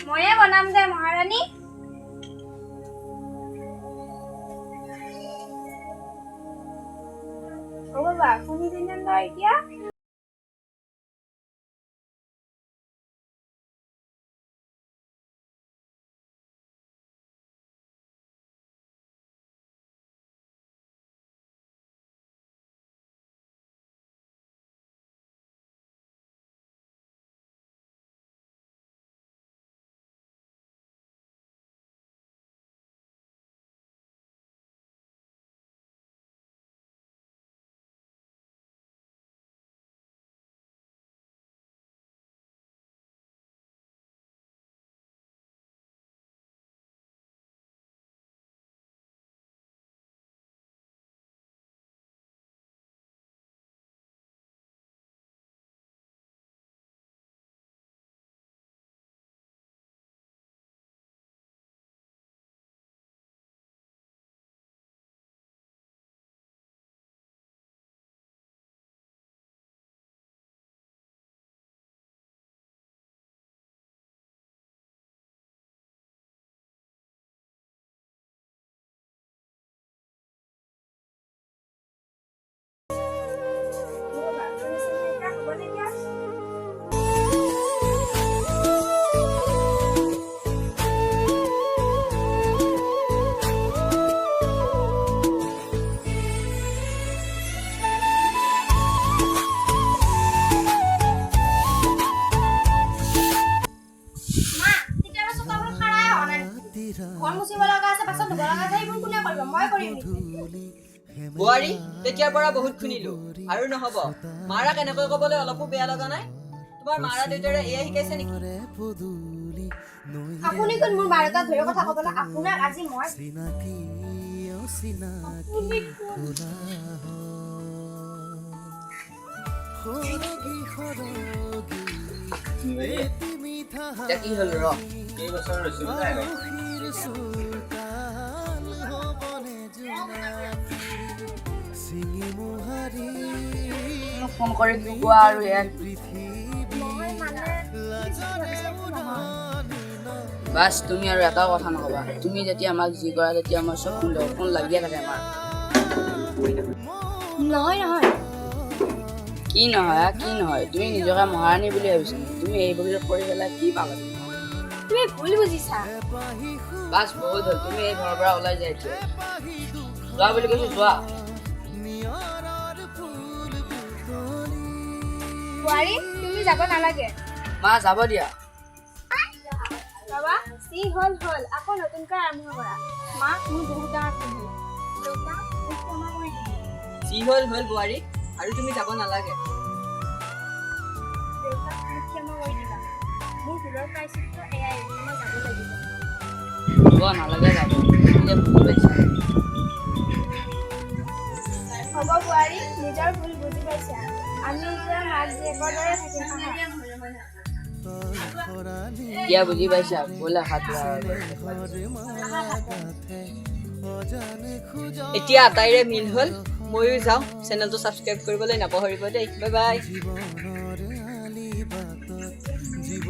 ময়ে বনাম দে মহাৰাণী। অ বাবা শুনি দিনে তই এতিয়া বোৱাৰী তেতিয়াৰ পৰা বহুত শুনিলো আৰু নহব মাৰা কেনেকৈ কবলৈ অলপো বেয়া লগা নাই তোমাৰ মাৰা দেউতাৰে এয়া শিকাইছে নেকি আপুনি কোন মোৰ বাৰটা ধৰি কথা ক'বলৈ আপোনাক আজি মই এতিয়া কি হ'ল ৰ কেইবছৰ ৰৈছিলো ফোন কৰি কোৱা আৰু বাছ তুমি আৰু এটা কথা নকবা তুমি যেতিয়া আমাক যি কৰা তেতিয়া আমাৰ চব ফোন লাগিয়ে থাকে আমাৰ নহয় কি নহয় তুমি নিজকে মহাৰাণী বুলি ভাবিছা তুমি এইবোৰ কৰি পেলাই কি পাবা তুমি ভুল বুজিছা বাছ বহুত হ'ল তুমি এই ঘৰৰ পৰা ওলাই যাই যোৱা বুলি কৈছো যোৱা বোৱাৰী তুমি যাব নালাগে মা যাব দিয়া বাবা যি হ'ল আকৌ নতুনকৈ আৰম্ভ কৰা মা মোৰ বহুত ডাঙৰ ভুল হ'ল দেউতা মোক ক্ষমা কৰি দিবি যি হ'ল বোৱাৰী আৰু তুমি যাব নালাগে দেউতা মোক ক্ষমা কৰি দিবা মোৰ ভুলৰ প্ৰায়শ্চিত্ত এয়াই মই যাব লাগিব যোৱা নালাগে যাব এতিয়া ভুল পাইছা হ'ব বোৱাৰী নিজৰ ভুল বুজি পাইছা আমি এতিয়া মাক জীয়েকৰ দৰে থাকিম এতিয়া বুজি পাইছা ব'লা হাত এতিয়া আটাইৰে মিল হ'ল ময়ো যাওঁ চেনেলটো ছাবস্ক্ৰাইব কৰিবলৈ নাপাহৰিব দেই বাই বাই